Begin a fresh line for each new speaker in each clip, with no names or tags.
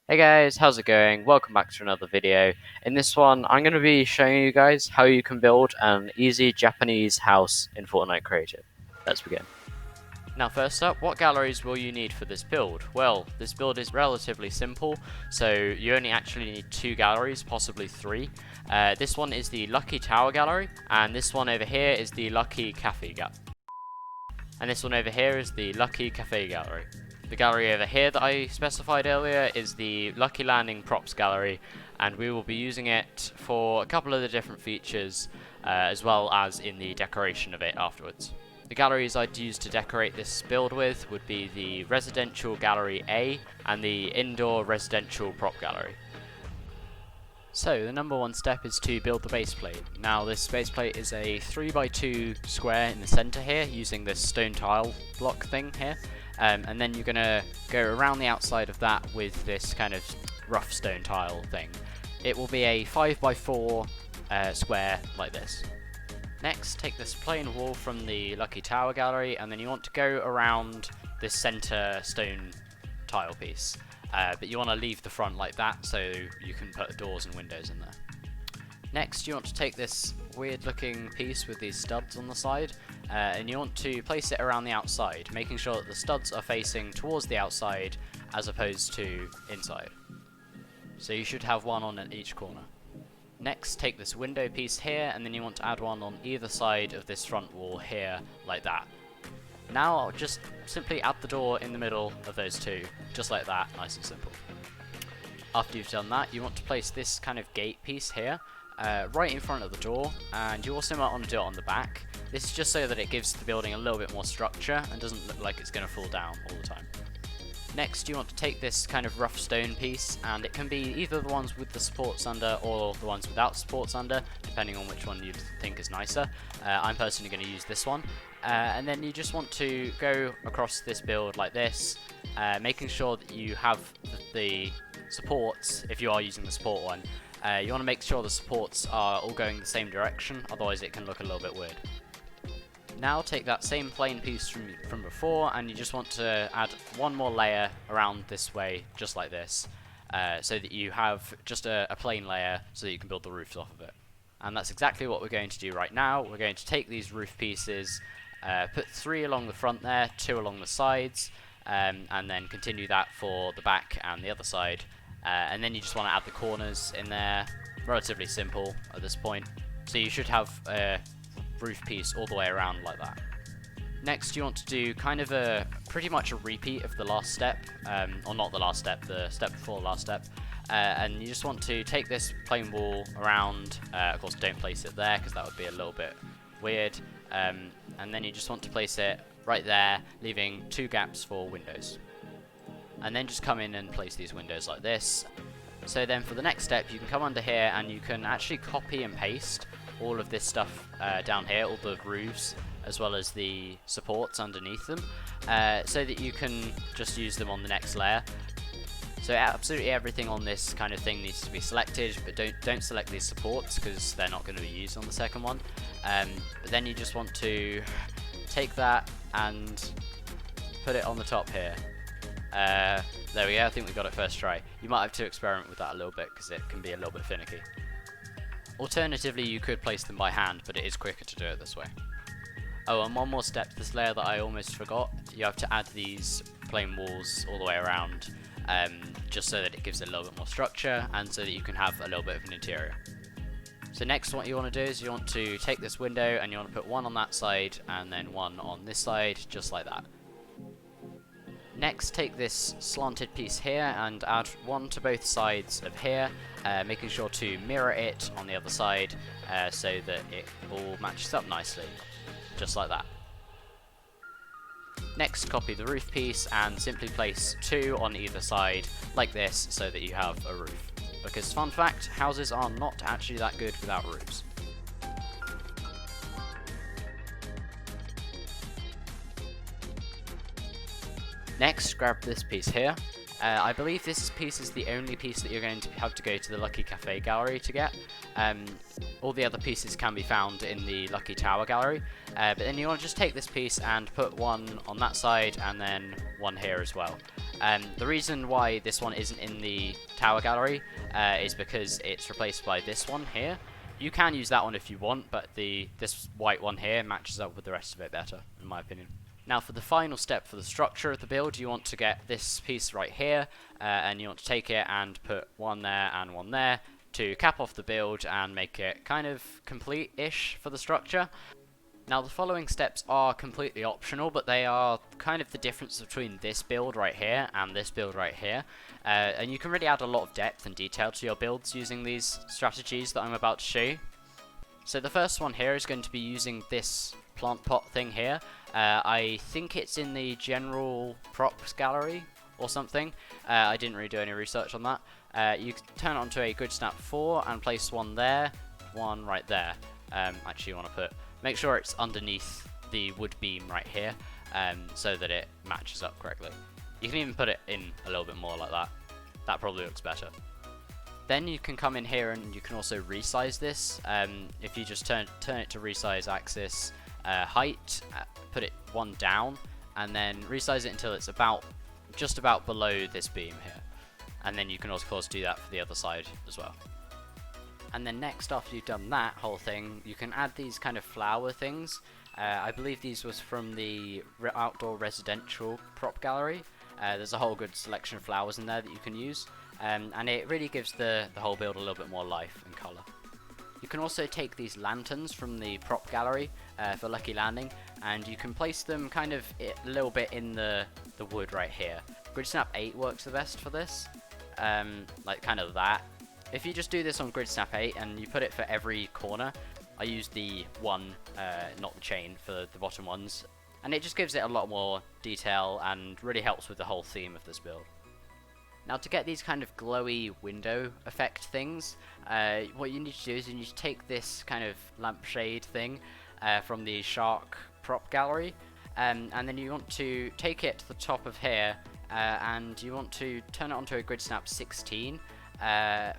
Hey guys, how's it going? Welcome back to another video. In this one, I'm going to be showing you guys how you can build an easy Japanese house in Fortnite Creative. Let's begin. Now first up, what galleries will you need for this build? Well, this build is relatively simple, so you only actually need 2 galleries, possibly 3. This one is the Lucky Tower Gallery, and this one over here is the Lucky Cafe Gallery. And this one over here is the Lucky Cafe Gallery. The gallery over here that I specified earlier is the Lucky Landing Props Gallery, and we will be using it for a couple of the different features, as well as in the decoration of it afterwards. The galleries I'd use to decorate this build with would be the Residential Gallery A and the Indoor Residential Prop Gallery. So the number one step is to build the base plate. Now this base plate is a 3x2 square in the center here using this stone tile block thing here. And then you're going to go around the outside of that with this kind of rough stone tile thing. It will be a 5x4 square like this. Next, take this plain wall from the Lucky Tower Gallery, and then you want to go around this center stone tile piece. But you want to leave the front like that so you can put doors and windows in there. Next, you want to take this weird looking piece with these studs on the side, and you want to place it around the outside, making sure that the studs are facing towards the outside as opposed to inside. So you should have one on each corner. Next, take this window piece here, and then you want to add one on either side of this front wall here, like that. Now I'll just simply add the door in the middle of those two, just like that, nice and simple. After you've done that, you want to place this kind of gate piece here, right in front of the door, and you also might want to do it on the back. This is just so that it gives the building a little bit more structure and doesn't look like it's going to fall down all the time. Next, you want to take this kind of rough stone piece, and it can be either the ones with the supports under or the ones without supports under, depending on which one you think is nicer. I'm personally going to use this one. And then you just want to go across this build like this, making sure that you have the supports, if you are using the support one. You want to make sure the supports are all going the same direction, otherwise it can look a little bit weird. Now take that same plain piece from before, and you just want to add one more layer around this way, just like this, so that you have just a plain layer so that you can build the roofs off of it. And that's exactly what we're going to do right now. We're going to take these roof pieces, put 3 along the front there, 2 along the sides, and then continue that for the back and the other side. And then you just want to add the corners in there. Relatively simple at this point. So you should have a roof piece all the way around like that. Next, you want to do kind of pretty much a repeat of the last step, or not the last step, the step before the last step. And you just want to take this plain wall around. Of course, don't place it there because that would be a little bit weird. And then you just want to place it right there, leaving 2 gaps for windows. And then just come in and place these windows like this. So then for the next step, you can come under here and you can actually copy and paste all of this stuff down here, all the roofs, as well as the supports underneath them, so that you can just use them on the next layer. So absolutely everything on this kind of thing needs to be selected, but don't select these supports because they're not going to be used on the second one. But then you just want to take that and put it on the top here. There we go, I think we got it first try. You might have to experiment with that a little bit because it can be a little bit finicky. Alternatively, you could place them by hand, but it is quicker to do it this way. Oh, and one more step, this layer that I almost forgot, you have to add these plain walls all the way around, just so that it gives it a little bit more structure and so that you can have a little bit of an interior. So next, what you want to do is you want to take this window and you want to put one on that side and then one on this side, just like that. Next, take this slanted piece here and add one to both sides of here, making sure to mirror it on the other side so that it all matches up nicely, just like that. Next, copy the roof piece and simply place 2 on either side, like this, so that you have a roof. Because, fun fact, houses are not actually that good without roofs. Next, grab this piece here, I believe this piece is the only piece that you're going to have to go to the Lucky Cafe gallery to get. All the other pieces can be found in the Lucky Tower gallery, but then you want to just take this piece and put one on that side and then one here as well. The reason why this one isn't in the Tower gallery is because it's replaced by this one here. You can use that one if you want, but this white one here matches up with the rest of it better, in my opinion. Now for the final step for the structure of the build, you want to get this piece right here, and you want to take it and put one there and one there to cap off the build and make it kind of complete-ish for the structure. Now the following steps are completely optional, but they are kind of the difference between this build right here and this build right here. And you can really add a lot of depth and detail to your builds using these strategies that I'm about to show you. So the first one here is going to be using this plant pot thing here. I think it's in the general props gallery or something. I didn't really do any research on that. You turn it onto a grid snap 4 and place one there, one right there. Actually you want to make sure it's underneath the wood beam right here, so that it matches up correctly. You can even put it in a little bit more like that. That probably looks better. Then you can come in here and you can also resize this. If you just turn it to resize axis height, put it one down, and then resize it until it's just about below this beam here. And then you can of course do that for the other side as well. And then next, after you've done that whole thing, you can add these kind of flower things. I believe these was from the outdoor residential prop gallery. There's a whole good selection of flowers in there that you can use, and it really gives the whole build a little bit more life and colour. You can also take these lanterns from the prop gallery for Lucky Landing, and you can place them kind of a little bit in the wood right here. Grid Snap 8 works the best for this, like kind of that. If you just do this on Grid Snap 8 and you put it for every corner, I use the one, not the chain, for the bottom ones, and it just gives it a lot more detail and really helps with the whole theme of this build. Now to get these kind of glowy window effect things, what you need to do is you need to take this kind of lampshade thing from the shark prop gallery, and then you want to take it to the top of here, and you want to turn it onto a Grid Snap 16.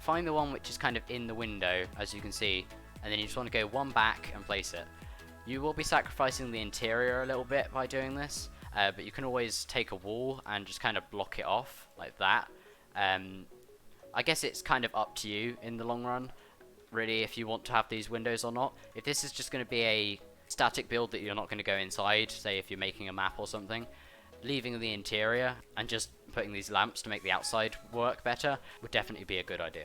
Find the one which is kind of in the window, as you can see, and then you just want to go one back and place it. You will be sacrificing the interior a little bit by doing this, but you can always take a wall and just kind of block it off like that. I guess it's kind of up to you in the long run, really, if you want to have these windows or not. If this is just going to be a static build that you're not going to go inside, say if you're making a map or something, leaving the interior and just putting these lamps to make the outside work better would definitely be a good idea.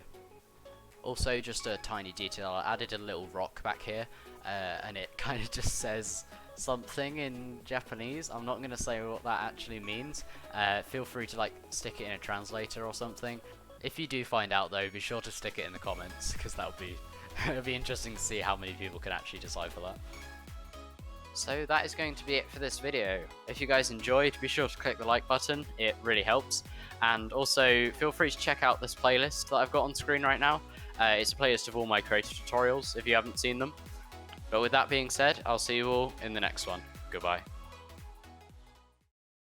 Also, just a tiny detail, I added a little rock back here, and it kind of just says something in Japanese. I'm not going to say what that actually means. Feel free to stick it in a translator or something. If you do find out though, be sure to stick it in the comments, because that'll be it'll be interesting to see how many people can actually decipher that. So that is going to be it for this video. If you guys enjoyed, be sure to click the like button, it really helps. And also feel free to check out this playlist that I've got on screen right now. It's a playlist of all my creative tutorials if you haven't seen them. But with that being said, I'll see you all in the next one. Goodbye.